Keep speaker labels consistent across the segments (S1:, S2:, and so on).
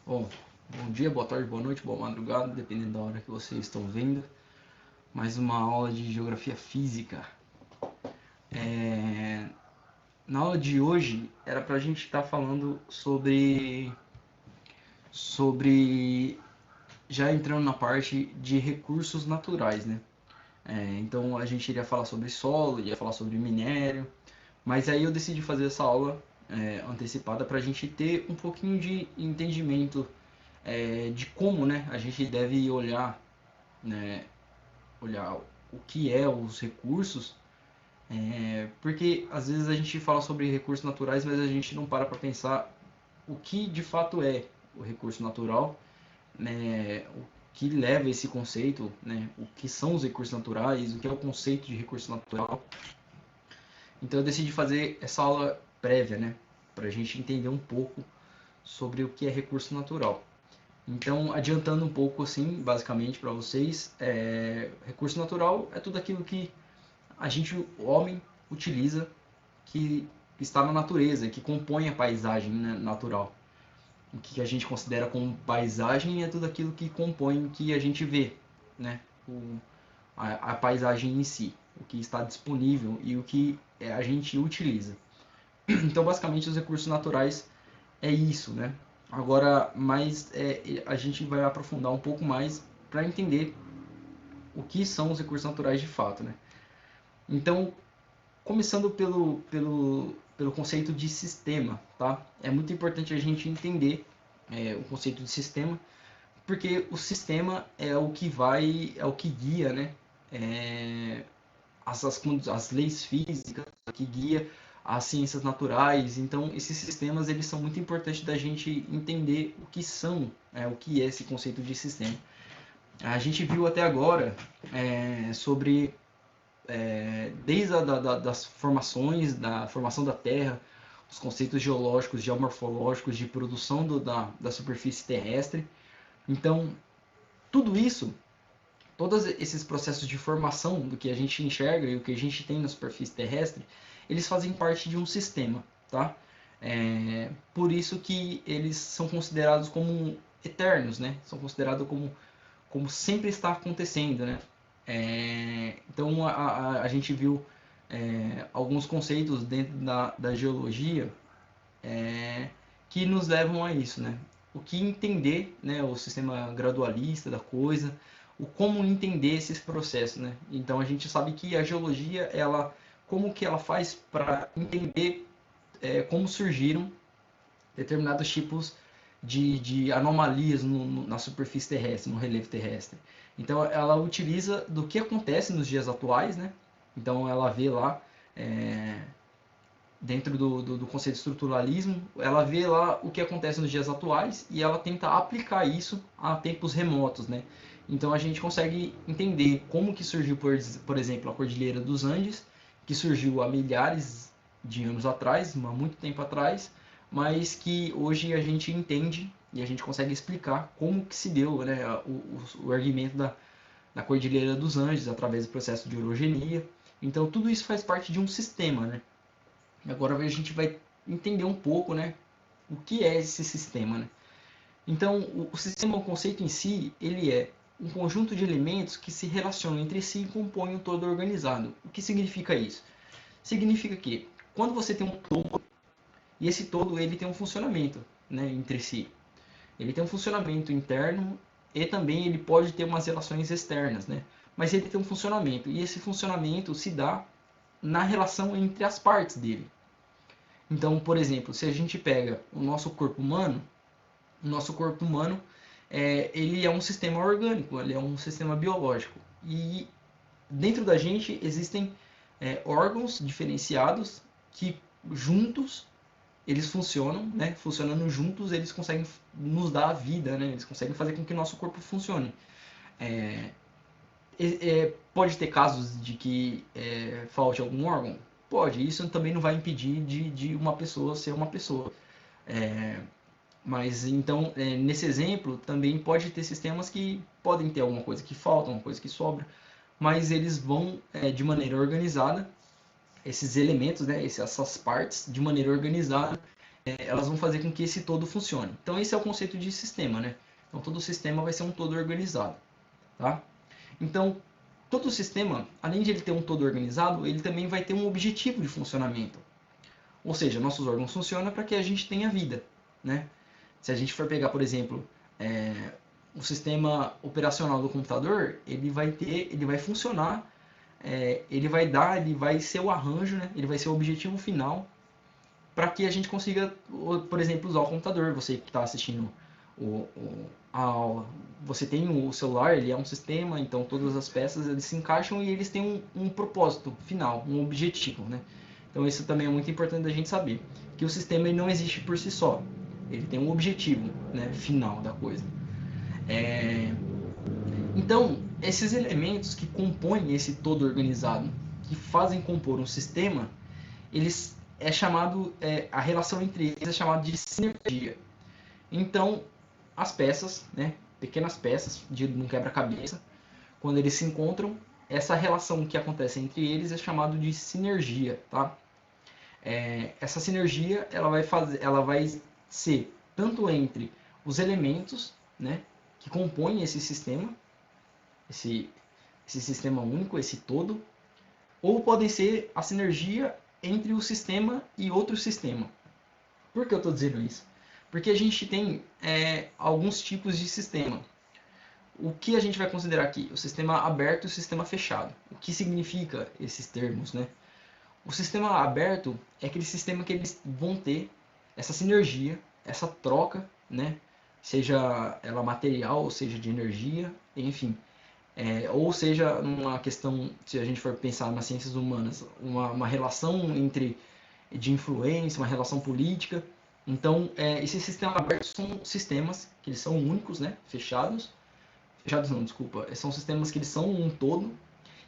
S1: Bom, bom dia, boa tarde, boa noite, boa madrugada, dependendo da hora que vocês estão vendo. Mais uma aula de Geografia Física. Na aula de hoje era para a gente estar falando sobre já entrando na parte de recursos naturais, né? Então a gente iria falar sobre solo, ia falar sobre minério, mas aí eu decidi fazer essa aula antecipada para a gente ter um pouquinho de entendimento de como, né, a gente deve olhar, né, olhar o que é os recursos, porque às vezes a gente fala sobre recursos naturais, mas a gente não para pensar o que de fato é o recurso natural, né, o que leva esse conceito, né, o que são os recursos naturais, o que é o conceito de recurso natural. Então eu decidi fazer essa aula prévia, né, para a gente entender um pouco sobre o que é recurso natural. Então, adiantando um pouco, assim, basicamente para vocês, recurso natural é tudo aquilo que a gente, o homem, utiliza, que está na natureza, que compõe a paisagem, né, natural. O que a gente considera como paisagem é tudo aquilo que compõe, que a gente vê, né, a paisagem em si, o que está disponível e o que a gente utiliza. Então, basicamente, os recursos naturais é isso, né? Agora, mas a gente vai aprofundar um pouco mais para entender o que são os recursos naturais de fato, né? Então, começando pelo conceito de sistema, tá? É muito importante a gente entender o conceito de sistema, porque o sistema é o que vai, é o que guia, né? É, as leis físicas, que guia as ciências naturais. Então, esses sistemas eles são muito importantes da gente entender o que são, o que é esse conceito de sistema. A gente viu até agora sobre desde das formações, da formação da Terra, os conceitos geológicos, geomorfológicos de produção da superfície terrestre. Então, tudo isso, todos esses processos de formação do que a gente enxerga e o que a gente tem na superfície terrestre, eles fazem parte de um sistema, tá? Por isso que eles são considerados como eternos, né? São considerados como sempre está acontecendo, né? Então a gente viu alguns conceitos dentro da geologia que nos levam a isso, né? O que entender, né? O sistema gradualista da coisa, o como entender esses processos, né? Então a gente sabe que a geologia, ela, como que ela faz para entender como surgiram determinados tipos de anomalias na superfície terrestre, no relevo terrestre. Então ela utiliza do que acontece nos dias atuais, né? Então ela vê lá dentro do conceito de estruturalismo, ela vê lá o que acontece nos dias atuais e ela tenta aplicar isso a tempos remotos, né? Então a gente consegue entender como que surgiu, por exemplo, a Cordilheira dos Andes, que surgiu há milhares de anos atrás, há muito tempo atrás, mas que hoje a gente entende e a gente consegue explicar como que se deu, né, o erguimento da Cordilheira dos Andes através do processo de orogenia. Então tudo isso faz parte de um sistema, né? Agora a gente vai entender um pouco, né, o que é esse sistema, né? Então, o sistema, o conceito em si, ele é um conjunto de elementos que se relacionam entre si e compõem um todo organizado. O que significa isso? Significa que quando você tem um todo, e esse todo ele tem um funcionamento, né, entre si. Ele tem um funcionamento interno e também ele pode ter umas relações externas, né? Mas ele tem um funcionamento e esse funcionamento se dá na relação entre as partes dele. Então, por exemplo, se a gente pega o nosso corpo humano ele é um sistema orgânico, ele é um sistema biológico. E dentro da gente existem órgãos diferenciados que juntos eles funcionam, né? Funcionando juntos, eles conseguem nos dar a vida, né? Eles conseguem fazer com que o nosso corpo funcione. Pode ter casos de que falte algum órgão? Pode. Isso também não vai impedir de uma pessoa ser uma pessoa. É, mas então, nesse exemplo, também pode ter sistemas que podem ter alguma coisa que falta, alguma coisa que sobra, mas eles vão de maneira organizada, esses elementos, né, essas partes, de maneira organizada, elas vão fazer com que esse todo funcione. Então esse é o conceito de sistema, né? Então todo sistema vai ser um todo organizado, tá? Então todo sistema, além de ele ter um todo organizado, ele também vai ter um objetivo de funcionamento. Ou seja, nossos órgãos funcionam para que a gente tenha vida, né? Se a gente for pegar, por exemplo, o sistema operacional do computador, ele vai funcionar, ele vai ser o arranjo, né? Ele vai ser o objetivo final para que a gente consiga, por exemplo, usar o computador. Você que está assistindo a aula, você tem o celular, ele é um sistema, então todas as peças eles se encaixam e eles têm um propósito final, um objetivo, né? Então isso também é muito importante da gente saber, que o sistema ele não existe por si só, ele tem um objetivo, né, final da coisa. Então, esses elementos que compõem esse todo organizado, que fazem compor um sistema, eles a relação entre eles é chamada de sinergia. Então, as peças, né, pequenas peças de um quebra-cabeça, quando eles se encontram, essa relação que acontece entre eles é chamada de sinergia, tá? Essa sinergia ela vai ser tanto entre os elementos, né, que compõem esse sistema, esse sistema único, esse todo, ou podem ser a sinergia entre o sistema e outro sistema. Por que eu estou dizendo isso? Porque a gente tem alguns tipos de sistema. O que a gente vai considerar aqui? O sistema aberto e o sistema fechado. O que significa esses termos, né? O sistema aberto é aquele sistema que eles vão ter essa sinergia, essa troca, né? Seja ela material, ou seja de energia, enfim. Ou seja, uma questão, se a gente for pensar nas ciências humanas, uma relação de influência, uma relação política. Então, esses sistemas abertos são sistemas que eles são únicos, né? Fechados não, desculpa. São sistemas que eles são um todo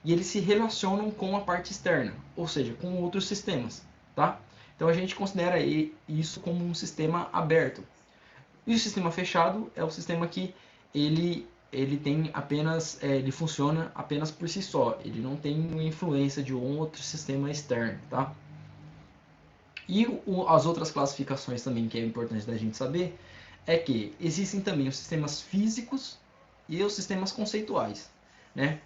S1: e eles se relacionam com a parte externa, ou seja, com outros sistemas, tá? Então a gente considera isso como um sistema aberto. E o sistema fechado é o sistema que ele tem apenas ele funciona apenas por si só, ele não tem influência de um outro sistema externo, tá? E as outras classificações também que é importante da gente saber é que existem também os sistemas físicos e os sistemas conceituais, né?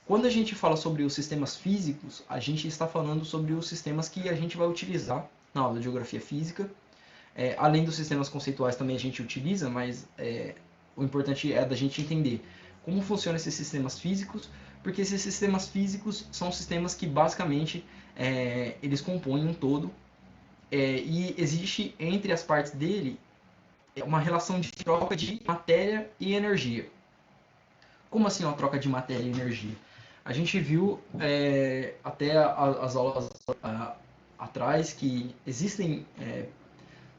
S1: Quando a gente fala sobre os sistemas físicos, a gente está falando sobre os sistemas que a gente vai utilizar na aula de geografia física. Além dos sistemas conceituais também a gente utiliza, mas o importante é da gente entender como funcionam esses sistemas físicos, porque esses sistemas físicos são sistemas que basicamente eles compõem um todo e existe entre as partes dele uma relação de troca de matéria e energia. Como assim uma troca de matéria e energia? A gente viu até as aulas atrás que existem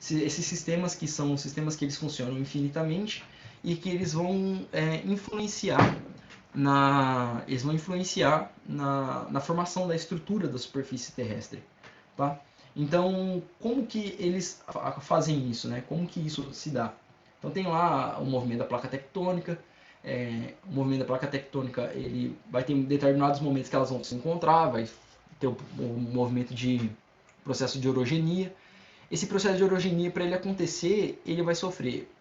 S1: esses sistemas que são sistemas que eles funcionam infinitamente e que eles vão influenciar na formação da estrutura da superfície terrestre, tá? Então, como que eles fazem isso, né? Como que isso se dá? Então tem lá o movimento da placa tectônica. O movimento da placa tectônica ele vai ter determinados momentos que elas vão se encontrar, vai ter o movimento de processo de orogenia. Esse processo de orogenia, para ele acontecer, ele vai sofrer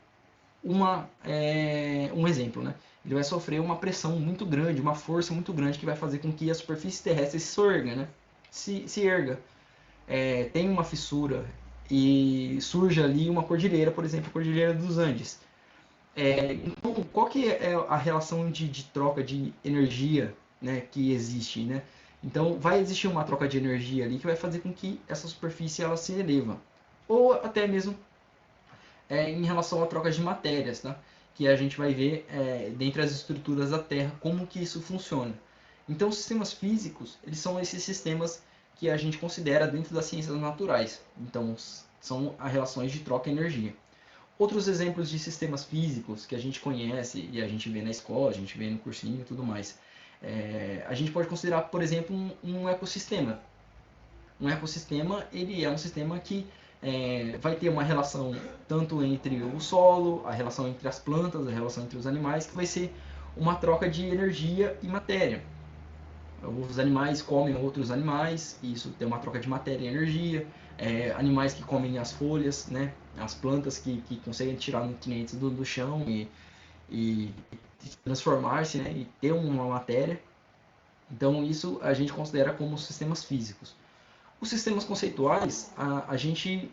S1: um exemplo, né? Ele vai sofrer uma pressão muito grande, uma força muito grande que vai fazer com que a superfície terrestre se erga, né? Se erga. Tem uma fissura e surge ali uma cordilheira, por exemplo, a Cordilheira dos Andes. Então, qual que é a relação de troca de energia, né, que existe, né? Então, vai existir uma troca de energia ali que vai fazer com que essa superfície ela se eleva. Ou até mesmo em relação a trocas de matérias, tá? Que a gente vai ver dentre as estruturas da Terra como que isso funciona. Então, os sistemas físicos, eles são esses sistemas que a gente considera dentro das ciências naturais. Então, são as relações de troca de energia. Outros exemplos de sistemas físicos que a gente conhece e a gente vê na escola, a gente vê no cursinho e tudo mais. A gente pode considerar, por exemplo, um ecossistema. Um ecossistema ele é um sistema que vai ter uma relação tanto entre o solo, a relação entre as plantas, a relação entre os animais, que vai ser uma troca de energia e matéria. Os animais comem outros animais, e isso tem uma troca de matéria e energia. animais que comem as folhas, né? As plantas que conseguem tirar nutrientes do chão e transformar-se, né? E ter uma matéria. Então isso a gente considera como sistemas físicos. Os sistemas conceituais a gente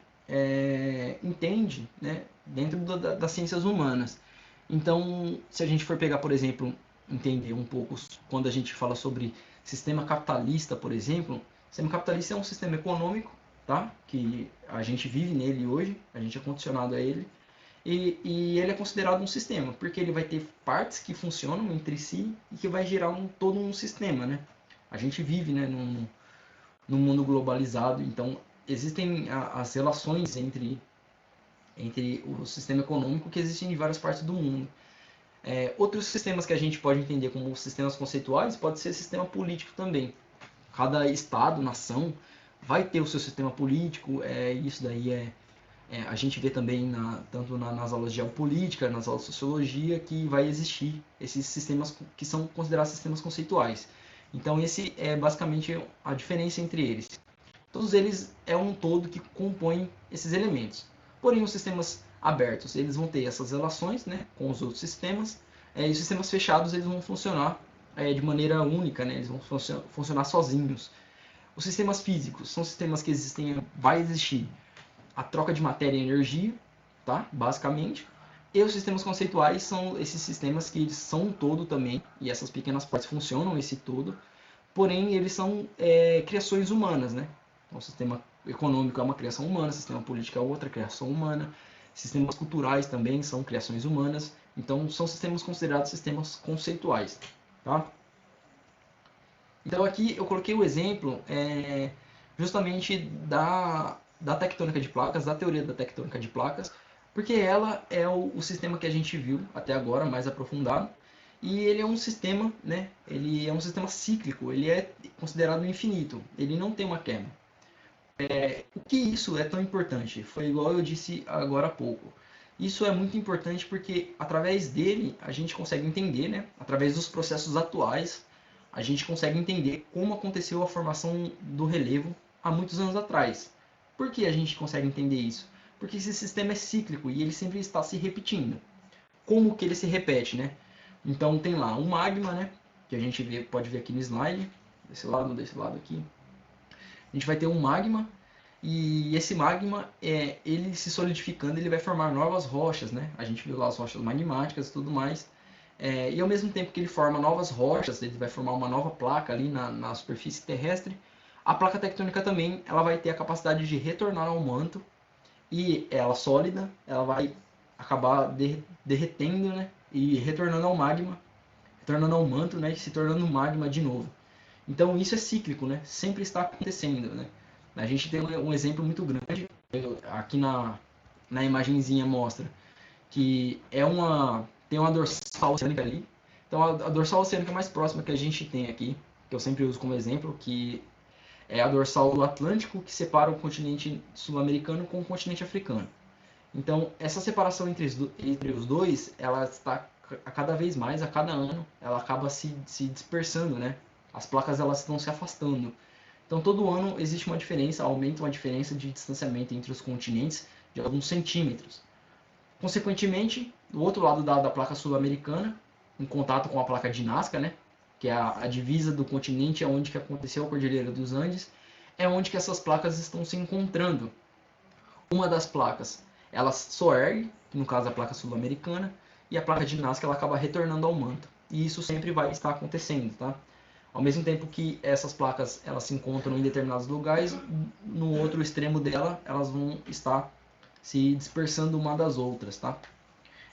S1: entende, né, dentro das ciências humanas. Então, se a gente for pegar, por exemplo, entender um pouco quando a gente fala sobre sistema capitalista, por exemplo, o sistema capitalista é um sistema econômico, tá? Que a gente vive nele hoje, a gente é condicionado a ele, e ele é considerado um sistema, porque ele vai ter partes que funcionam entre si e que vai gerar todo um sistema, né? A gente vive, né, num mundo globalizado, então existem as relações entre o sistema econômico que existem em várias partes do mundo. Outros sistemas que a gente pode entender como sistemas conceituais pode ser sistema político também. Cada estado, nação, vai ter o seu sistema político, isso daí a gente vê também tanto nas aulas de geopolítica, nas aulas de sociologia, que vai existir esses sistemas que são considerados sistemas conceituais. Então esse é basicamente a diferença entre eles. Todos eles é um todo que compõe esses elementos. Porém, os sistemas abertos, eles vão ter essas relações, né, com os outros sistemas, e os sistemas fechados eles vão funcionar de maneira única, né, eles vão funcionar sozinhos. Os sistemas físicos são sistemas que vai existir a troca de matéria e energia, tá? Basicamente. E os sistemas conceituais são esses sistemas que eles são um todo também, e essas pequenas partes funcionam esse todo, porém eles são criações humanas, né? Então, o sistema econômico é uma criação humana, o sistema político é outra criação humana, sistemas culturais também são criações humanas, então são sistemas considerados sistemas conceituais, tá? Então aqui eu coloquei o exemplo justamente da tectônica de placas, da teoria da tectônica de placas, porque ela é o sistema que a gente viu até agora, mais aprofundado, e ele é um sistema, né? Ele é um sistema cíclico, ele é considerado infinito, ele não tem uma quebra. O que isso é tão importante? Foi igual eu disse agora há pouco. Isso é muito importante porque através dele a gente consegue entender, né? Através dos processos atuais, a gente consegue entender como aconteceu a formação do relevo há muitos anos atrás. Por que a gente consegue entender isso? Porque esse sistema é cíclico e ele sempre está se repetindo. Como que ele se repete, né? Então tem lá um magma, né? Que a gente pode ver aqui no slide, desse lado aqui. A gente vai ter um magma e esse magma, ele se solidificando, ele vai formar novas rochas, né? A gente viu lá as rochas magmáticas e tudo mais. E ao mesmo tempo que ele forma novas rochas, ele vai formar uma nova placa ali na superfície terrestre. A placa tectônica também, ela vai ter a capacidade de retornar ao manto e ela sólida, ela vai acabar derretendo, né? E retornando ao magma, retornando ao manto, né? E se tornando magma de novo. Então isso é cíclico, né? Sempre está acontecendo, né? A gente tem um exemplo muito grande, aqui na imagenzinha mostra que tem uma dorsal oceânica ali. Então a dorsal oceânica mais próxima que a gente tem aqui, que eu sempre uso como exemplo, que é a dorsal do Atlântico, que separa o continente sul-americano com o continente africano. Então essa separação entre os dois, ela está a cada vez mais, a cada ano, ela acaba se dispersando, né? As placas elas estão se afastando. Então todo ano existe uma diferença, aumenta uma diferença de distanciamento entre os continentes de alguns centímetros. Consequentemente, do outro lado da placa sul-americana, em contato com a placa de Nazca, né, que é a divisa do continente, é onde que aconteceu a Cordilheira dos Andes, é onde que essas placas estão se encontrando. Uma das placas, ela soergue, no caso a placa sul-americana, e a placa de Nazca ela acaba retornando ao manto. E isso sempre vai estar acontecendo, tá? Ao mesmo tempo que essas placas elas se encontram em determinados lugares, no outro extremo dela elas vão estar se dispersando uma das outras, tá?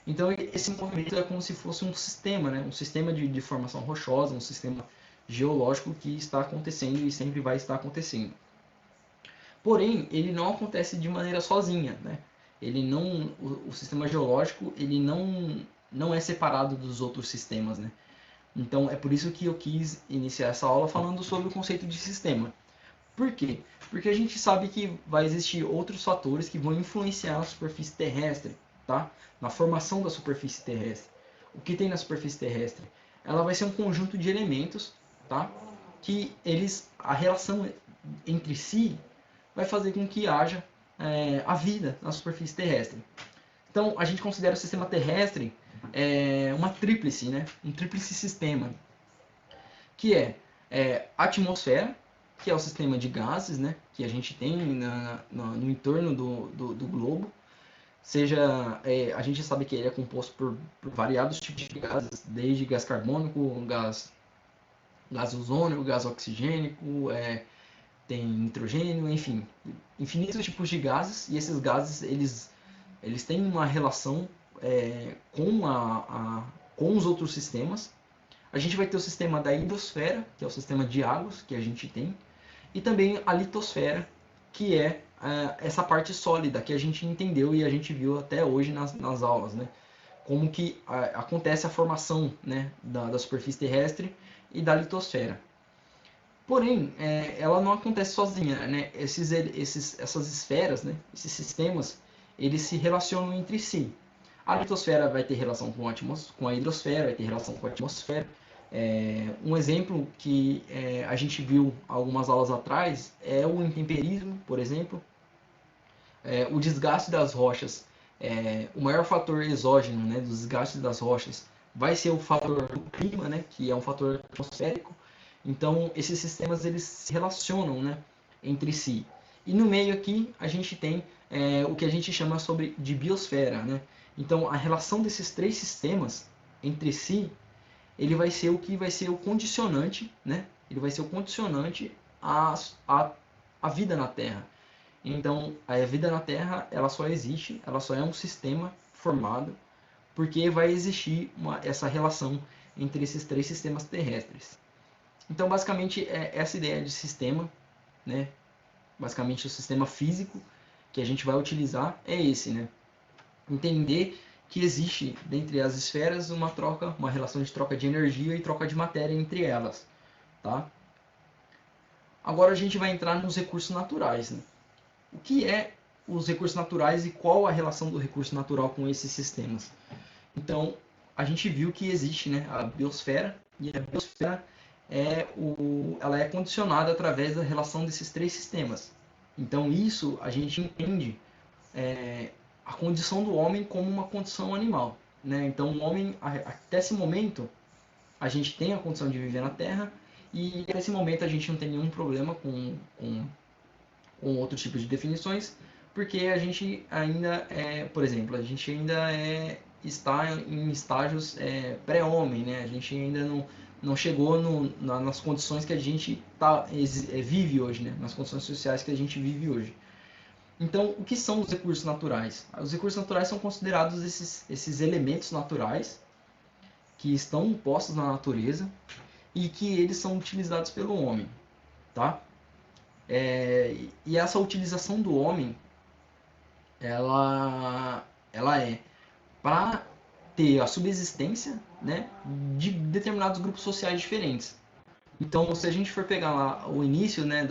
S1: Então esse movimento é como se fosse um sistema, né? Um sistema de formação rochosa, um sistema geológico que está acontecendo e sempre vai estar acontecendo. Porém, ele não acontece de maneira sozinha, né? Ele não, o sistema geológico ele não é separado dos outros sistemas, né? Então é por isso que eu quis iniciar essa aula falando sobre o conceito de sistema. Por quê? Porque a gente sabe que vai existir outros fatores que vão influenciar a superfície terrestre, tá? Na formação da superfície terrestre. O que tem na superfície terrestre? Ela vai ser um conjunto de elementos, tá? Que a relação entre si vai fazer com que haja a vida na superfície terrestre. Então, a gente considera o sistema terrestre uma tríplice, né? Um tríplice sistema, que a atmosfera, que é o sistema de gases, né? Que a gente tem no entorno do globo. A gente sabe que ele é composto por variados tipos de gases, desde gás carbônico, gás ozônio, gás oxigênico, tem nitrogênio, enfim, infinitos tipos de gases, e esses gases eles têm uma relação com os outros sistemas. A gente vai ter o sistema da hidrosfera, que é o sistema de águas que a gente tem, e também a litosfera, que é essa parte sólida que a gente entendeu e a gente viu até hoje nas aulas, né? Como que acontece a formação, né, da superfície terrestre e da litosfera. Porém, ela não acontece sozinha, né? Essas esferas, né, esses sistemas, eles se relacionam entre si. A litosfera vai ter relação com a hidrosfera, vai ter relação com a atmosfera. Um exemplo que a gente viu algumas aulas atrás é o intemperismo, por exemplo. O desgaste das rochas. O maior fator exógeno, né, dos desgastes das rochas vai ser o fator do clima, né, que é um fator atmosférico. Então, esses sistemas eles se relacionam, né, entre si. E no meio aqui a gente tem o que a gente chama de biosfera, né? Então, a relação desses três sistemas entre si, ele vai ser o que vai ser o condicionante, né? Ele vai ser o condicionante à vida na Terra. Então, a vida na Terra, ela só existe, ela só é um sistema formado porque vai existir essa relação entre esses três sistemas terrestres. Então, basicamente, essa ideia de sistema, né? Basicamente, o sistema físico que a gente vai utilizar é esse, né? Entender que existe, dentre as esferas, uma relação de troca de energia e troca de matéria entre elas, tá? Agora a gente vai entrar nos recursos naturais, né? O que é os recursos naturais e qual a relação do recurso natural com esses sistemas? Então, a gente viu que existe, né, a biosfera, e a biosfera ela é condicionada através da relação desses três sistemas. Então, isso a gente entende a condição do homem como uma condição animal, né? Então, o homem, até esse momento, a gente tem a condição de viver na Terra, e até esse momento a gente não tem nenhum problema com outro tipo de definições, porque a gente ainda por exemplo, a gente ainda está em estágios pré-homem, né? A gente ainda não chegou nas condições que a gente vive hoje, né? Nas condições sociais que a gente vive hoje. Então, o que são os recursos naturais? Os recursos naturais são considerados esses elementos naturais que estão postos na natureza e que eles são utilizados pelo homem, tá? E essa utilização do homem, ela é para ter a subsistência, né, de determinados grupos sociais diferentes. Então, se a gente for pegar lá o início, né,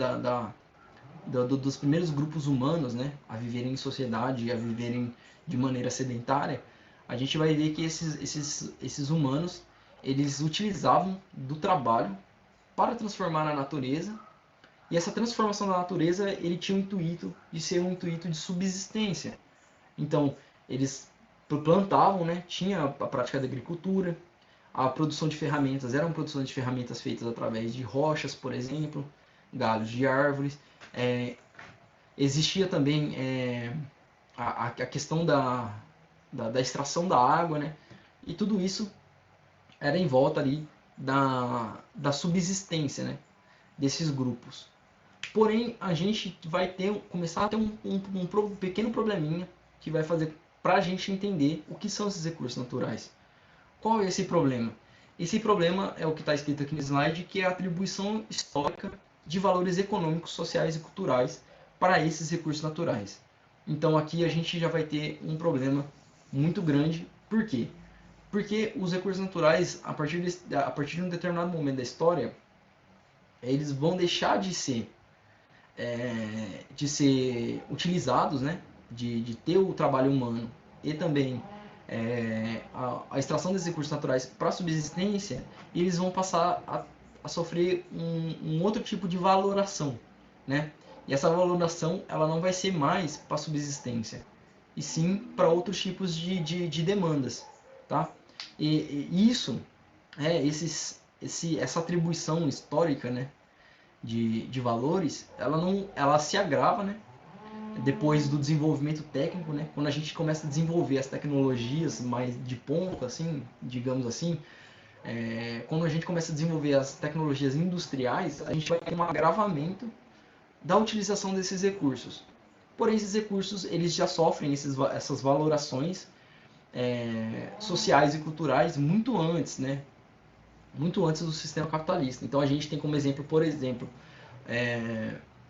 S1: dos primeiros grupos humanos, né, a viverem em sociedade e a viverem de maneira sedentária, a gente vai ver que esses humanos, eles utilizavam do trabalho para transformar a natureza, e essa transformação da natureza, ele tinha o intuito de ser um intuito de subsistência. Então, eles plantavam, né, tinha a prática da agricultura, a produção de ferramentas, era uma produção de ferramentas feitas através de rochas, por exemplo, galhos de árvores. Existia também a questão da extração da água, né? E tudo isso era em volta ali da subsistência, né, desses grupos. Porém, a gente vai começar a ter um pequeno probleminha que vai fazer para a gente entender o que são esses recursos naturais. Qual é esse problema? Esse problema é o que está escrito aqui no slide, que é a atribuição histórica de valores econômicos, sociais e culturais para esses recursos naturais. Então aqui a gente já vai ter um problema muito grande. Por quê? Porque os recursos naturais, a partir de um determinado momento da história, eles vão deixar de ser utilizados, né? de ter o trabalho humano e também a extração desses recursos naturais para subsistência, e eles vão passar a sofrer um outro tipo de valoração, né? E essa valoração ela não vai ser mais para subsistência, e sim para outros tipos de demandas, tá? E isso, essa atribuição histórica, né, de valores, ela se agrava, né, depois do desenvolvimento técnico, né, quando a gente começa a desenvolver as tecnologias mais de ponta, assim, digamos assim, quando a gente começa a desenvolver as tecnologias industriais, a gente vai ter um agravamento da utilização desses recursos. Porém, esses recursos eles já sofrem essas valorações sociais e culturais muito antes, né? Muito antes do sistema capitalista. Então a gente tem como exemplo, por exemplo,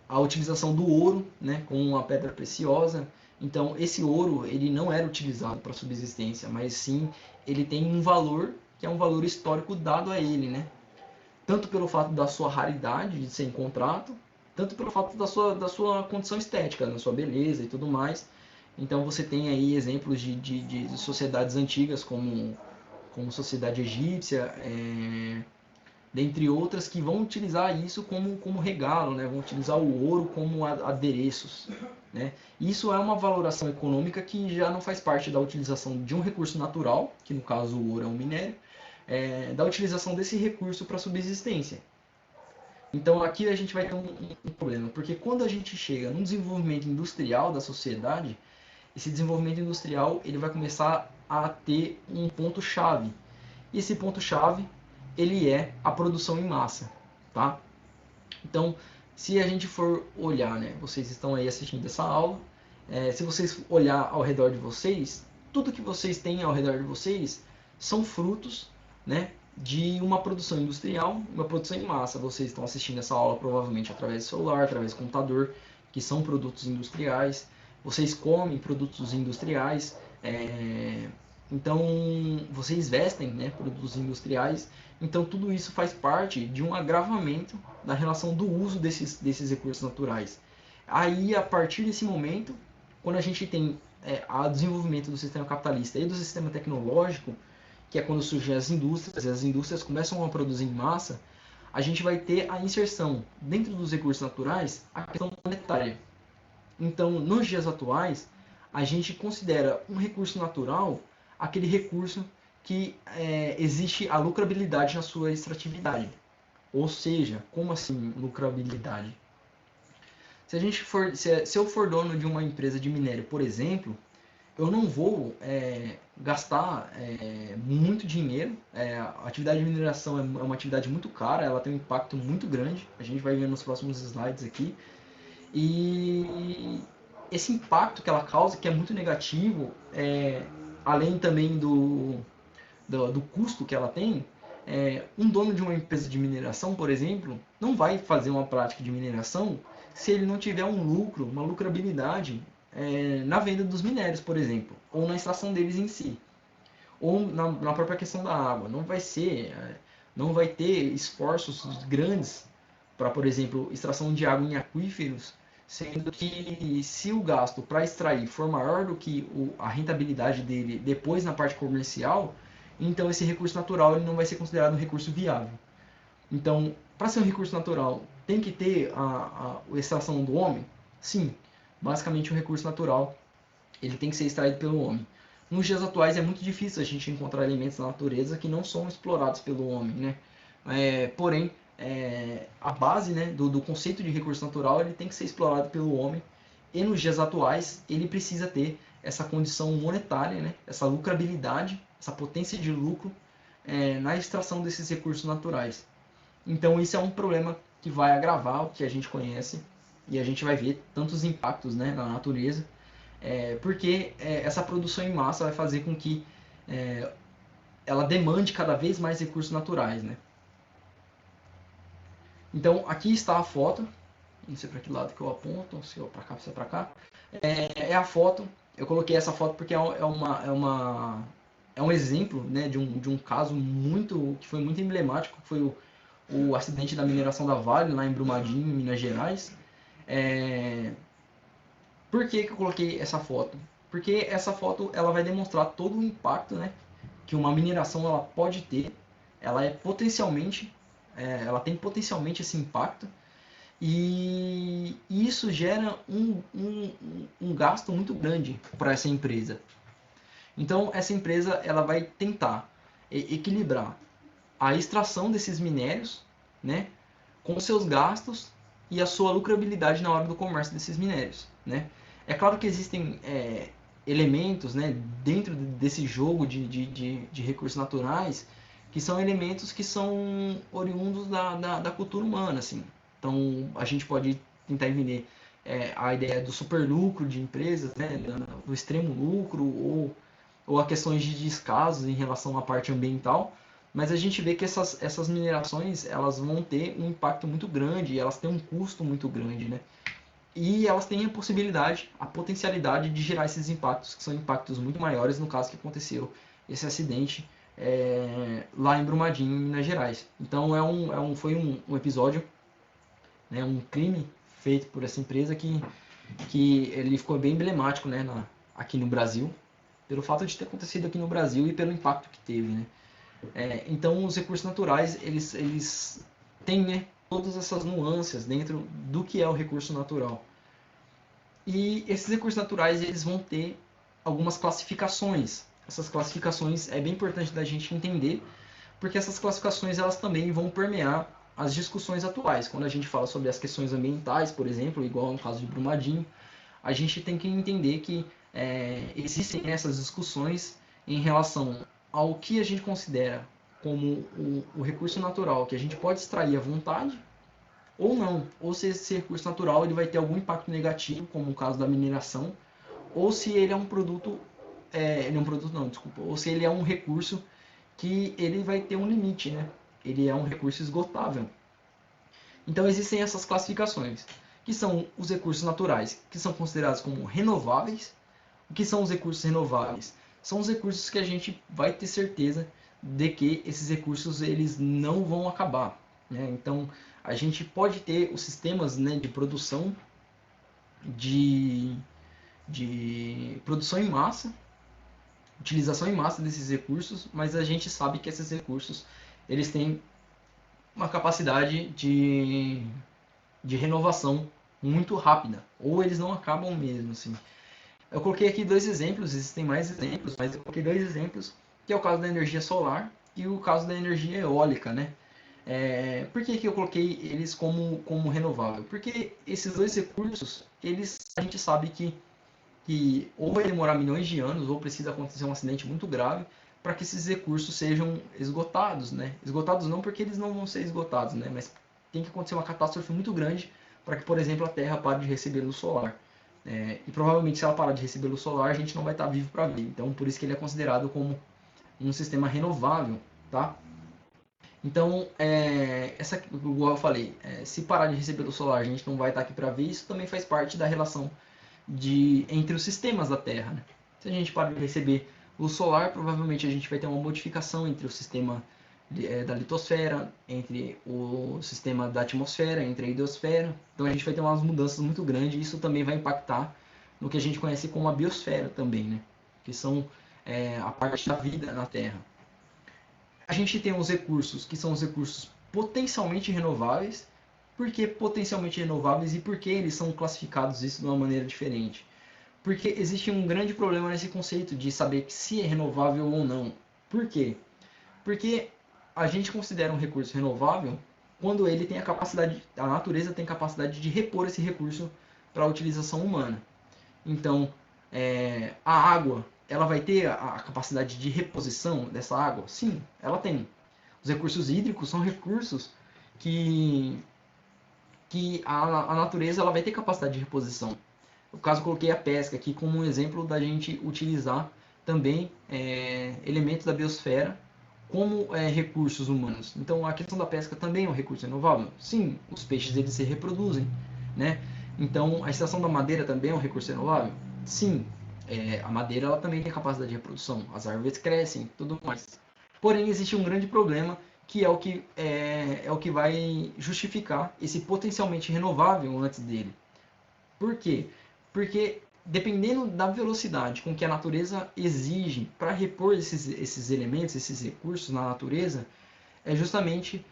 S1: a utilização do ouro, né, como uma pedra preciosa. Então esse ouro ele não era utilizado para subsistência, mas sim ele tem um valor que é um valor histórico dado a ele, né? Tanto pelo fato da sua raridade de ser encontrado, tanto pelo fato da sua condição estética, da sua beleza e tudo mais. Então você tem aí exemplos de sociedades antigas como sociedade egípcia, dentre outras, que vão utilizar isso como regalo, né? Vão utilizar o ouro como adereços. Né? Isso é uma valoração econômica que já não faz parte da utilização de um recurso natural, que no caso o ouro é um minério, da utilização desse recurso para subsistência. Então aqui a gente vai ter um problema, porque quando a gente chega no desenvolvimento industrial da sociedade, esse desenvolvimento industrial ele vai começar a ter um ponto-chave. E esse ponto-chave ele é a produção em massa, tá? Então, se a gente for olhar, né, vocês estão aí assistindo essa aula, se vocês olhar ao redor de vocês, tudo que vocês têm ao redor de vocês são frutos, né, de uma produção industrial, uma produção em massa. Vocês estão assistindo essa aula provavelmente através do celular, através do computador, que são produtos industriais. Vocês comem produtos industriais, então vocês vestem, né, produtos industriais. Então tudo isso faz parte de um agravamento da relação do uso desses recursos naturais. Aí, a partir desse momento, quando a gente tem o desenvolvimento do sistema capitalista e do sistema tecnológico, que é quando surgem as indústrias, e as indústrias começam a produzir em massa, a gente vai ter a inserção dentro dos recursos naturais a questão monetária. Então, nos dias atuais, a gente considera um recurso natural aquele recurso que existe a lucrabilidade na sua extratividade. Ou seja, como assim lucrabilidade? Se eu for dono de uma empresa de minério, por exemplo, eu não vou gastar muito dinheiro. A atividade de mineração é uma atividade muito cara, ela tem um impacto muito grande. A gente vai ver nos próximos slides aqui. E esse impacto que ela causa, que é muito negativo, além também do custo que ela tem, um dono de uma empresa de mineração, por exemplo, não vai fazer uma prática de mineração se ele não tiver um lucro, uma lucrabilidade na venda dos minérios, por exemplo, ou na extração deles em si, ou na própria questão da água. Não vai ter esforços grandes para, por exemplo, extração de água em aquíferos, sendo que se o gasto para extrair for maior do que a rentabilidade dele depois na parte comercial, então esse recurso natural ele não vai ser considerado um recurso viável. Então, para ser um recurso natural, tem que ter a extração do homem? Sim, basicamente o recurso natural ele tem que ser extraído pelo homem. Nos dias atuais é muito difícil a gente encontrar elementos na natureza que não são explorados pelo homem, né? Porém, a base, né, do conceito de recurso natural ele tem que ser explorado pelo homem, e nos dias atuais ele precisa ter essa condição monetária, né, essa lucrabilidade, essa potência de lucro na extração desses recursos naturais. Então isso é um problema que vai agravar o que a gente conhece, e a gente vai ver tantos impactos, né, na natureza, porque essa produção em massa vai fazer com que ela demande cada vez mais recursos naturais, né? Então aqui está a foto, não sei para que lado que eu aponto, se é para cá, se é para cá. É a foto. Eu coloquei essa foto porque é um exemplo, né, de um caso que foi muito emblemático, que foi o acidente da mineração da Vale lá em Brumadinho, em Minas Gerais. Por que eu coloquei essa foto? Porque essa foto ela vai demonstrar todo o impacto, né, que uma mineração ela pode ter. Ela tem potencialmente esse impacto. E isso gera um gasto muito grande para essa empresa. Então, essa empresa ela vai tentar equilibrar a extração desses minérios, né, com seus gastos e a sua lucrabilidade na hora do comércio desses minérios, né? É claro que existem elementos, né, dentro desse jogo de recursos naturais que são elementos que são oriundos da cultura humana, assim. Então, a gente pode tentar entender a ideia do superlucro de empresas, né, do extremo lucro, ou a questões de descasos em relação à parte ambiental, mas a gente vê que essas minerações elas vão ter um impacto muito grande, elas têm um custo muito grande, né? E elas têm a possibilidade, a potencialidade de gerar esses impactos, que são impactos muito maiores no caso que aconteceu esse acidente lá em Brumadinho, em Minas Gerais. Então foi um episódio, né, um crime feito por essa empresa que ele ficou bem emblemático, né, aqui no Brasil, pelo fato de ter acontecido aqui no Brasil e pelo impacto que teve, né? Então, os recursos naturais, eles têm, né, todas essas nuances dentro do que é o recurso natural. E esses recursos naturais, eles vão ter algumas classificações. Essas classificações é bem importante da gente entender, porque essas classificações elas também vão permear as discussões atuais. Quando a gente fala sobre as questões ambientais, por exemplo, igual no caso de Brumadinho, a gente tem que entender que existem essas discussões em relação ao que a gente considera como o recurso natural que a gente pode extrair à vontade ou não, ou se esse recurso natural ele vai ter algum impacto negativo, como o caso da mineração, ou se ele é um produto, ele é um produto não, desculpa, ou se ele é um recurso que ele vai ter um limite, né? Ele é um recurso esgotável. Então existem essas classificações, que são os recursos naturais, que são considerados como renováveis. O que são os recursos renováveis? São os recursos que a gente vai ter certeza de que esses recursos eles não vão acabar, né? Então a gente pode ter os sistemas, né, de produção de, de produção em massa, utilização em massa desses recursos, mas a gente sabe que esses recursos eles têm uma capacidade de renovação muito rápida, ou eles não acabam mesmo, assim. Eu coloquei aqui dois exemplos, existem mais exemplos, mas eu coloquei dois exemplos, que é o caso da energia solar e o caso da energia eólica, né? Por que eu coloquei eles como renovável? Porque esses dois recursos, a gente sabe que ou vai demorar milhões de anos, ou precisa acontecer um acidente muito grave, para que esses recursos sejam esgotados, né? Esgotados não porque eles não vão ser esgotados, né? Mas tem que acontecer uma catástrofe muito grande para que, por exemplo, a Terra pare de receber luz solar. E provavelmente se ela parar de receber luz solar, a gente não vai estar vivo para ver. Então, por isso que ele é considerado como um sistema renovável, tá? Então, igual eu falei, se parar de receber luz solar, a gente não vai estar aqui para ver. Isso também faz parte da relação entre os sistemas da Terra, né? Se a gente parar de receber luz solar, provavelmente a gente vai ter uma modificação entre o sistema da litosfera, entre o sistema da atmosfera, entre a hidrosfera. Então a gente vai ter umas mudanças muito grandes e isso também vai impactar no que a gente conhece como a biosfera também, né? Que são a parte da vida na Terra. A gente tem os recursos, que são os recursos potencialmente renováveis. Por que potencialmente renováveis e por que eles são classificados isso de uma maneira diferente? Porque existe um grande problema nesse conceito de saber se é renovável ou não. Por quê? Porque a gente considera um recurso renovável quando ele tem a natureza tem capacidade de repor esse recurso para a utilização humana. Então, a água, ela vai ter a capacidade de reposição dessa água? Sim, ela tem. Os recursos hídricos são recursos que, que a natureza ela vai ter capacidade de reposição. No caso, eu coloquei a pesca aqui como um exemplo da gente utilizar também elementos da biosfera como recursos humanos. Então, a questão da pesca também é um recurso renovável? Sim, os peixes eles se reproduzem, né? Então, a extração da madeira também é um recurso renovável? Sim, a madeira ela também tem capacidade de reprodução, as árvores crescem, tudo mais. Porém, existe um grande problema que é o que vai justificar esse potencialmente renovável antes dele. Por quê? Porque dependendo da velocidade com que a natureza exige para repor esses elementos, esses recursos na natureza, é justamente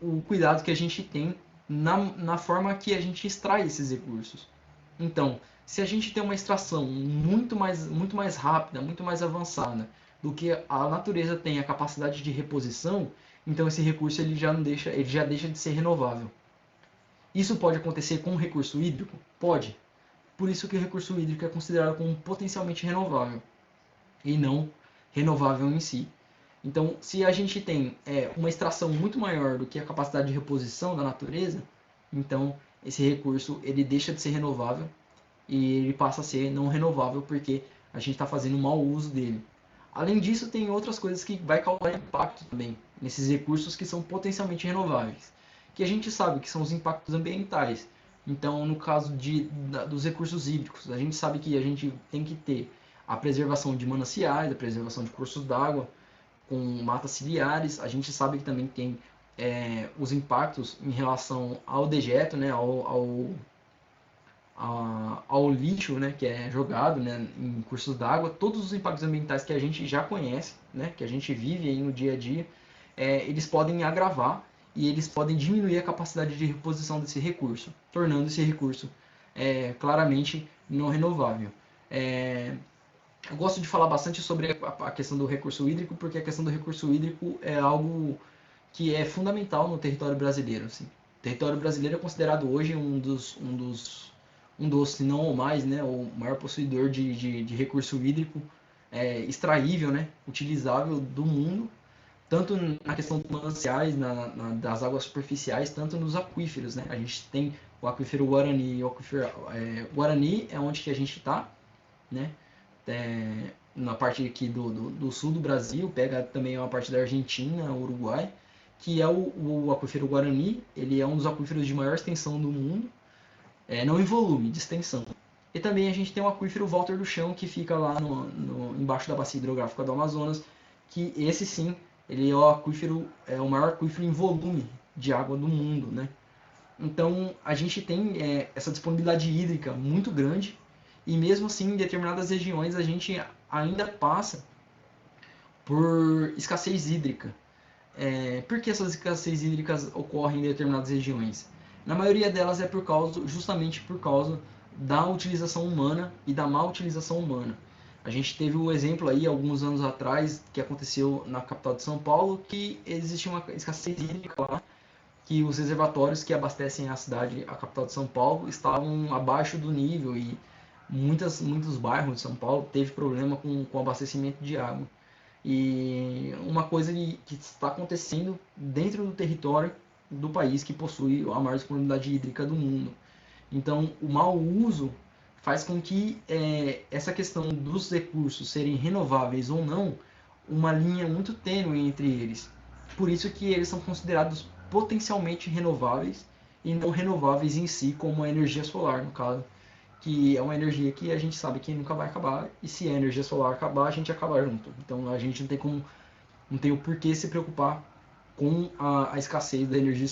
S1: o cuidado que a gente tem na forma que a gente extrai esses recursos. Então, se a gente tem uma extração muito mais rápida, muito mais avançada do que a natureza tem a capacidade de reposição, então esse recurso ele já deixa de ser renovável. Isso pode acontecer com o recurso hídrico? Pode. Por isso que o recurso hídrico é considerado como potencialmente renovável e não renovável em si. Então, se a gente tem uma extração muito maior do que a capacidade de reposição da natureza, então esse recurso ele deixa de ser renovável e ele passa a ser não renovável porque a gente está fazendo um mau uso dele. Além disso, tem outras coisas que vai causar impacto também nesses recursos que são potencialmente renováveis, que a gente sabe que são os impactos ambientais. Então, no caso dos recursos hídricos, a gente sabe que a gente tem que ter a preservação de mananciais, a preservação de cursos d'água, com matas ciliares. A gente sabe que também tem os impactos em relação ao dejeto, né, ao lixo, né, que é jogado, né, em cursos d'água. Todos os impactos ambientais que a gente já conhece, né, que a gente vive aí no dia a dia, eles podem agravar e eles podem diminuir a capacidade de reposição desse recurso, tornando esse recurso claramente não renovável. Eu gosto de falar bastante sobre a questão do recurso hídrico, porque a questão do recurso hídrico é algo que é fundamental no território brasileiro. Assim. O território brasileiro é considerado hoje um dos, se não o mais, né, o maior possuidor de recurso hídrico extraível, né, utilizável do mundo, tanto na questão dos mananciais, das águas superficiais, tanto nos aquíferos. Né? A gente tem o aquífero Guarani, Guarani é onde que a gente está, né? Na parte aqui do sul do Brasil, pega também uma parte da Argentina, Uruguai, que é o aquífero Guarani. Ele é um dos aquíferos de maior extensão do mundo, não em volume, de extensão. E também a gente tem o aquífero Walter do Chão, que fica lá embaixo da bacia hidrográfica do Amazonas, que esse sim, ele é o maior aquífero em volume de água do mundo, né? Então a gente tem essa disponibilidade hídrica muito grande e mesmo assim em determinadas regiões a gente ainda passa por escassez hídrica. Por que essas escassez hídricas ocorrem em determinadas regiões? Na maioria delas é justamente por causa da utilização humana e da má utilização humana. A gente teve um exemplo aí alguns anos atrás que aconteceu na capital de São Paulo, que existe uma escassez hídrica lá, que os reservatórios que abastecem a cidade, a capital de São Paulo, estavam abaixo do nível e muitos bairros de São Paulo teve problema com abastecimento de água. E uma coisa que está acontecendo dentro do território do país que possui a maior disponibilidade hídrica do mundo. Então, o mau uso faz com que essa questão dos recursos serem renováveis ou não, uma linha muito tênue entre eles. Por isso que eles são considerados potencialmente renováveis e não renováveis em si, como a energia solar, no caso, que é uma energia que a gente sabe que nunca vai acabar, e se a energia solar acabar, a gente acaba junto. Então a gente não tem o porquê se preocupar com a escassez da energia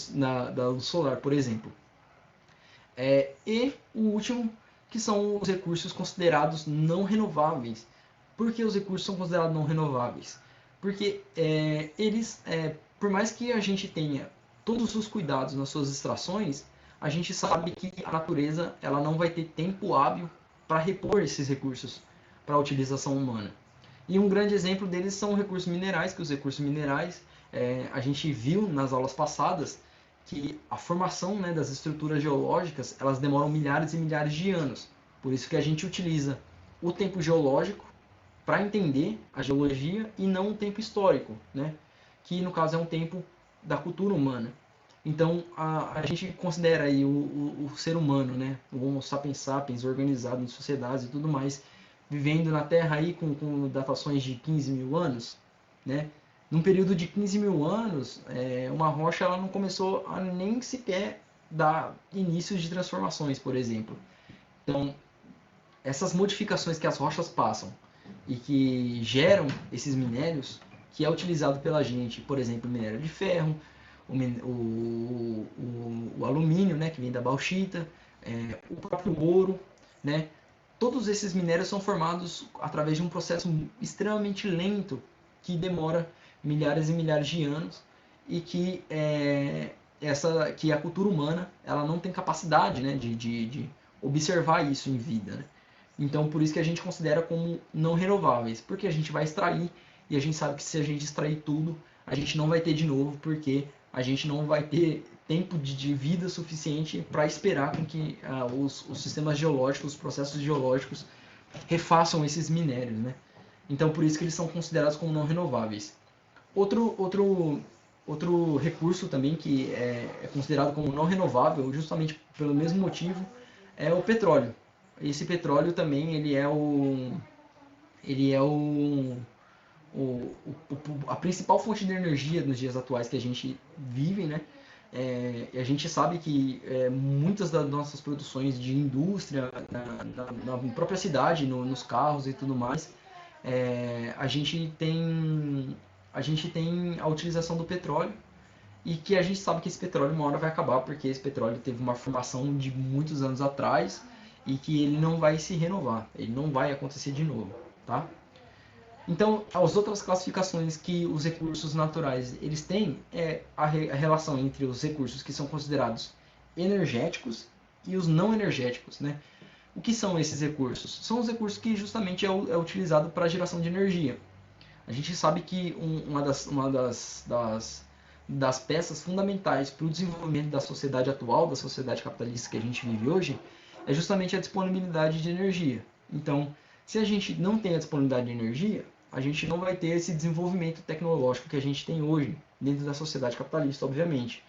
S1: da luz solar, por exemplo. E o último, que são os recursos considerados não renováveis. Por que os recursos são considerados não renováveis? Porque eles, por mais que a gente tenha todos os cuidados nas suas extrações, a gente sabe que a natureza ela não vai ter tempo hábil para repor esses recursos para a utilização humana. E um grande exemplo deles são os recursos minerais, que os recursos minerais, a gente viu nas aulas passadas que a formação, né, das estruturas geológicas elas demoram milhares e milhares de anos. Por isso que a gente utiliza o tempo geológico para entender a geologia e não o tempo histórico, né? Que no caso é um tempo da cultura humana. Então a gente considera aí o ser humano, né? O Homo sapiens sapiens, organizado em sociedades e tudo mais, vivendo na Terra aí com datações de 15 mil anos, né? Num período de 15 mil anos, uma rocha ela não começou a nem sequer dar início de transformações, por exemplo. Então, essas modificações que as rochas passam e que geram esses minérios, que é utilizado pela gente, por exemplo, o minério de ferro, o alumínio, né, que vem da bauxita, o próprio ouro, né? Todos esses minérios são formados através de um processo extremamente lento que demora milhares e milhares de anos e que que a cultura humana ela não tem capacidade, né, de observar isso em vida, né? Então, por isso que a gente considera como não renováveis, porque a gente vai extrair e a gente sabe que se a gente extrair tudo, a gente não vai ter de novo, porque a gente não vai ter tempo de vida suficiente para esperar com que os sistemas geológicos, os processos geológicos refaçam esses minérios, né? Então, por isso que eles são considerados como não renováveis. Outro recurso também que é considerado como não renovável, justamente pelo mesmo motivo, é o petróleo. Esse petróleo também ele é a principal fonte de energia nos dias atuais que a gente vive, né? A gente sabe que muitas das nossas produções de indústria, na própria cidade, nos carros e tudo mais, a gente tem a utilização do petróleo e que a gente sabe que esse petróleo uma hora vai acabar porque esse petróleo teve uma formação de muitos anos atrás e que ele não vai se renovar, ele não vai acontecer de novo, tá? Então, as outras classificações que os recursos naturais eles têm é a relação entre os recursos que são considerados energéticos e os não energéticos, né? O que são esses recursos? São os recursos que justamente é utilizado para a geração de energia. A gente sabe que uma das peças fundamentais para o desenvolvimento da sociedade atual, da sociedade capitalista que a gente vive hoje, é justamente a disponibilidade de energia. Então, se a gente não tem a disponibilidade de energia, a gente não vai ter esse desenvolvimento tecnológico que a gente tem hoje dentro da sociedade capitalista, obviamente,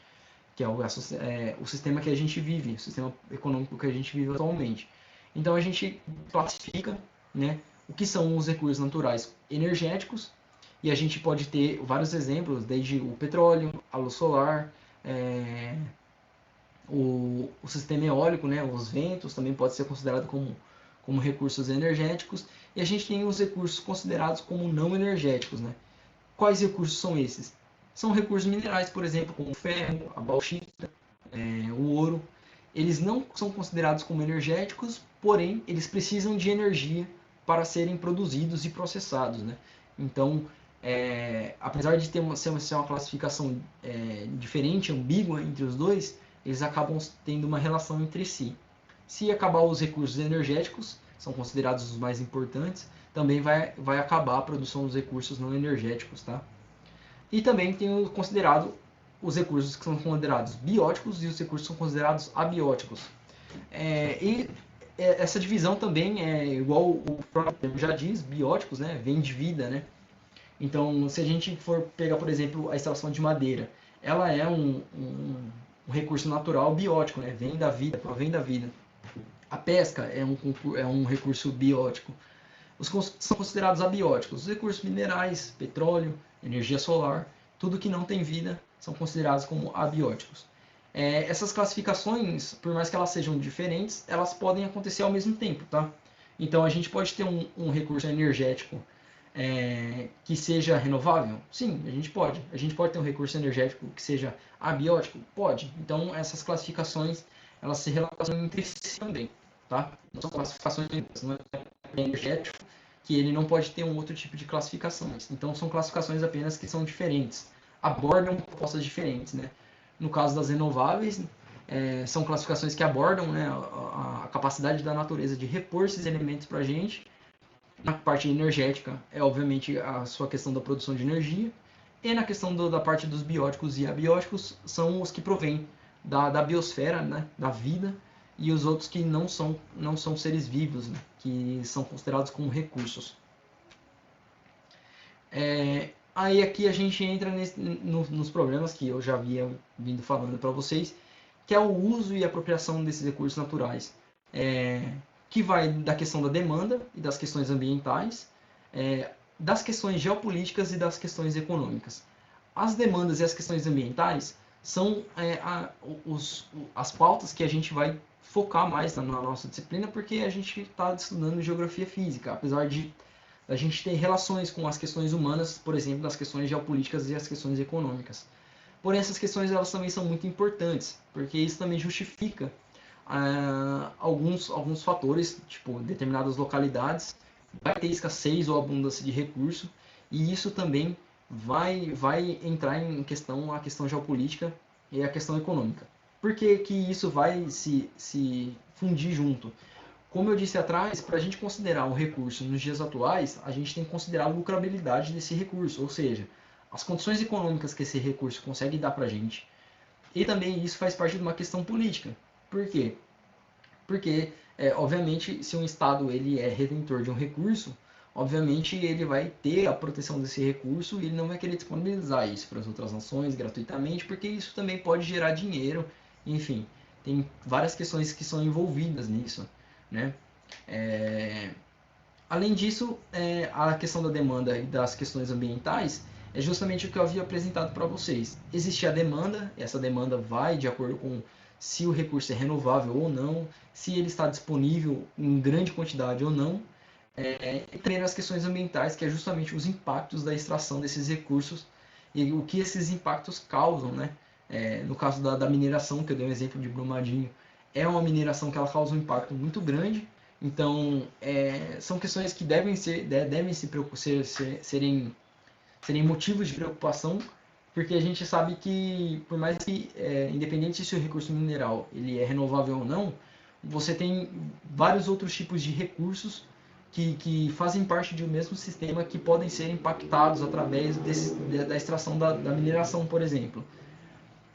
S1: que é o sistema que a gente vive, o sistema econômico que a gente vive atualmente. Então a gente classifica, né, o que são os recursos naturais energéticos, e a gente pode ter vários exemplos, desde o petróleo, a luz solar, o sistema eólico, né, os ventos também pode ser considerado como recursos energéticos, e a gente tem os recursos considerados como não energéticos, né? Quais recursos são esses? São recursos minerais, por exemplo, como o ferro, a bauxita, o ouro. Eles não são considerados como energéticos, porém eles precisam de energia para serem produzidos e processados, né? Então, apesar de ser uma classificação diferente, ambígua entre os dois, eles acabam tendo uma relação entre si. Se acabar os recursos energéticos, são considerados os mais importantes, também vai acabar a produção dos recursos não energéticos, tá? E também tem considerado os recursos que são considerados bióticos e os recursos que são considerados abióticos. Essa divisão também é igual o próprio termo já diz, bióticos, né? Vem de vida, né? Então, se a gente for pegar, por exemplo, a extração de madeira, ela é um recurso natural biótico, né? Vem da vida, provém da vida. A pesca é um recurso biótico. Os são considerados abióticos. Os recursos minerais, petróleo, energia solar, tudo que não tem vida são considerados como abióticos. Essas classificações, por mais que elas sejam diferentes, elas podem acontecer ao mesmo tempo, tá? Então a gente pode ter um recurso energético que seja renovável? Sim, a gente pode. A gente pode ter um recurso energético que seja abiótico? Pode. Então essas classificações elas se relacionam entre si também, tá? Não são classificações não é energético que ele não pode ter um outro tipo de classificações. Então são classificações apenas que são diferentes, abordam propostas diferentes, né? No caso das renováveis, são classificações que abordam, né, a capacidade da natureza de repor esses elementos para a gente. Na parte energética, obviamente a sua questão da produção de energia. E na questão da parte dos bióticos e abióticos, são os que provêm da biosfera, né, da vida, e os outros que não são seres vivos, né, que são considerados como recursos. Aí aqui a gente entra nos problemas que eu já havia vindo falando para vocês, que é o uso e apropriação desses recursos naturais, que vai da questão da demanda e das questões ambientais, das questões geopolíticas e das questões econômicas. As demandas e as questões ambientais são as pautas que a gente vai focar mais na nossa disciplina, porque a gente está estudando geografia física, apesar de a gente ter relações com as questões humanas, por exemplo, das questões geopolíticas e as questões econômicas. Porém, essas questões elas também são muito importantes, porque isso também justifica alguns fatores, tipo determinadas localidades vai ter escassez ou abundância de recurso, e isso também vai entrar em questão a questão geopolítica e a questão econômica. Por que, que isso vai se fundir junto? Como eu disse atrás, para a gente considerar um recurso nos dias atuais, a gente tem que considerar a lucrabilidade desse recurso, ou seja, as condições econômicas que esse recurso consegue dar para a gente. E também isso faz parte de uma questão política. Por quê? Porque, obviamente, se um Estado ele é redentor de um recurso, obviamente ele vai ter a proteção desse recurso e ele não vai querer disponibilizar isso para as outras nações gratuitamente, porque isso também pode gerar dinheiro, enfim, tem várias questões que são envolvidas nisso, né? É... Além disso, a questão da demanda e das questões ambientais é justamente o que eu havia apresentado para vocês. Existe a demanda, essa demanda vai de acordo com se o recurso é renovável ou não, se ele está disponível em grande quantidade ou não, e também as questões ambientais, que é justamente os impactos da extração desses recursos e o que esses impactos causam, né? No caso da mineração, que eu dei um exemplo de Brumadinho, é uma mineração que ela causa um impacto muito grande, então são questões que serem motivos de preocupação, porque a gente sabe que, por mais que, independente se o recurso mineral ele é renovável ou não, você tem vários outros tipos de recursos que fazem parte de um mesmo sistema que podem ser impactados através da extração da mineração, por exemplo.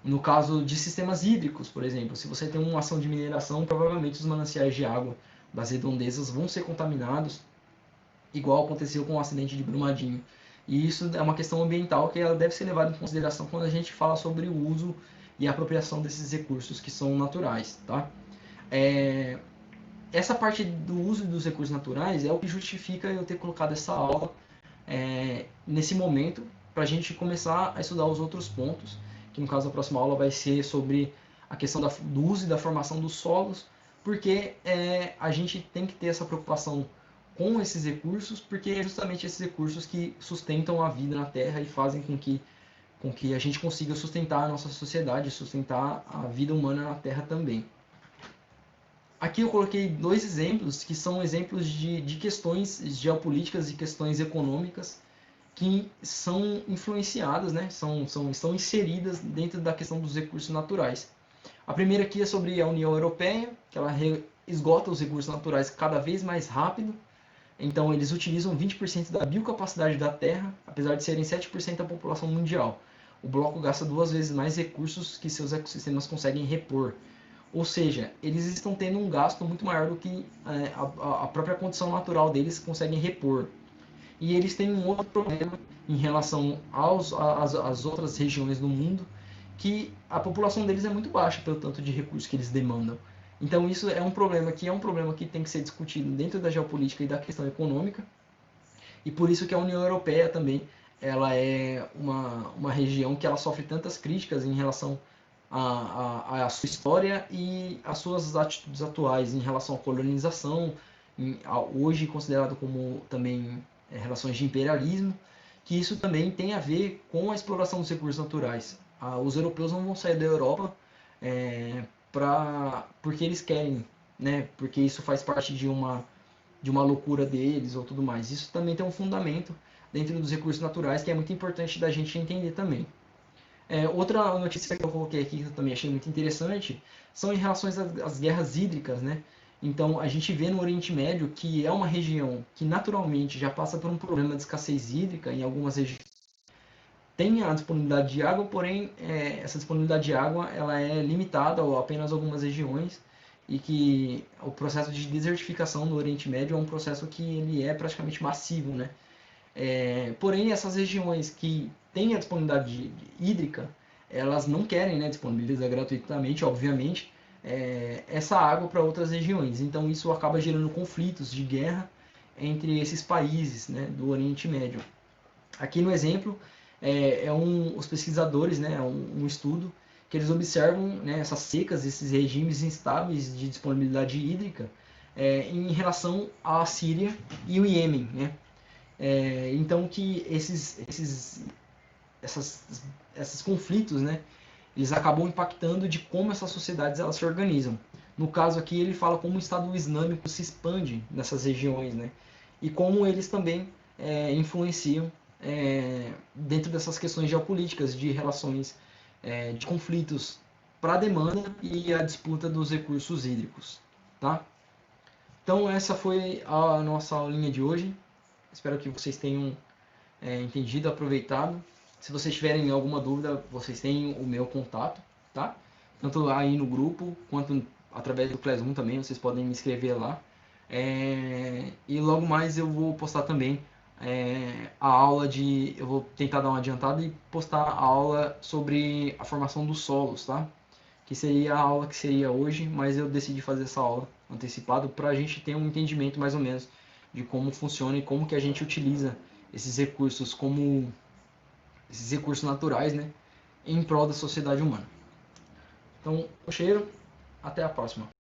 S1: No caso de sistemas hídricos, por exemplo, se você tem uma ação de mineração, provavelmente os mananciais de água das redondezas vão ser contaminados, igual aconteceu com o acidente de Brumadinho. E isso é uma questão ambiental que ela deve ser levada em consideração quando a gente fala sobre o uso e a apropriação desses recursos que são naturais, tá? Essa parte do uso dos recursos naturais é o que justifica eu ter colocado essa aula nesse momento, para a gente começar a estudar os outros pontos, que no caso da próxima aula vai ser sobre a questão do uso e da formação dos solos, porque a gente tem que ter essa preocupação com esses recursos, porque é justamente esses recursos que sustentam a vida na Terra e fazem com que a gente consiga sustentar a nossa sociedade, sustentar a vida humana na Terra também. Aqui eu coloquei dois exemplos que são exemplos de questões geopolíticas e questões econômicas que são influenciadas, né? Estão inseridas dentro da questão dos recursos naturais. A primeira aqui é sobre a União Europeia, que ela esgota os recursos naturais cada vez mais rápido. Então, eles utilizam 20% da biocapacidade da Terra, apesar de serem 7% da população mundial. O bloco gasta 2 vezes mais recursos que seus ecossistemas conseguem repor. Ou seja, eles estão tendo um gasto muito maior do que a própria condição natural deles conseguem repor. E eles têm um outro problema em relação às outras regiões do mundo, que a população deles é muito baixa pelo tanto de recursos que eles demandam. Então isso é um problema que tem que ser discutido dentro da geopolítica e da questão econômica, e por isso que a União Europeia também ela é uma região que ela sofre tantas críticas em relação à sua história e às suas atitudes atuais em relação à colonização, hoje considerado como também relações de imperialismo, que isso também tem a ver com a exploração dos recursos naturais. Os europeus não vão sair da Europa porque eles querem, né? Porque isso faz parte de uma loucura deles ou tudo mais. Isso também tem um fundamento dentro dos recursos naturais que é muito importante da gente entender também. Outra notícia que eu coloquei aqui que eu também achei muito interessante são em relação às guerras hídricas, né? Então a gente vê no Oriente Médio que é uma região que naturalmente já passa por um problema de escassez hídrica em algumas regiões. Tem a disponibilidade de água, porém essa disponibilidade de água ela é limitada a apenas algumas regiões e que o processo de desertificação no Oriente Médio é um processo que ele é praticamente massivo, né? Porém, essas regiões que têm a disponibilidade hídrica, elas não querem, né, disponibilizar gratuitamente, obviamente, essa água para outras regiões. Então, isso acaba gerando conflitos de guerra entre esses países, né, do Oriente Médio. Aqui no exemplo, os pesquisadores, né, um estudo que eles observam, né, essas secas, esses regimes instáveis de disponibilidade hídrica em relação à Síria e o Iêmen, né? Então que esses conflitos, né, eles acabam impactando de como essas sociedades elas se organizam. No caso aqui ele fala como o Estado Islâmico se expande nessas regiões, né, e como eles também influenciam dentro dessas questões geopolíticas de relações de conflitos para a demanda e a disputa dos recursos hídricos, tá? Então essa foi a nossa aulinha de hoje. Espero que vocês tenham entendido, aproveitado. Se vocês tiverem alguma dúvida, vocês têm o meu contato, tá? Tanto aí no grupo, quanto através do Classroom também, vocês podem me escrever lá. E logo mais eu vou postar também a aula de... Eu vou tentar dar uma adiantada e postar a aula sobre a formação dos solos, tá? Que seria a aula que seria hoje, mas eu decidi fazer essa aula antecipado para a gente ter um entendimento mais ou menos de como funciona e como que a gente utiliza esses recursos como esses recursos naturais, né, em prol da sociedade humana. Então, o cheiro, até a próxima.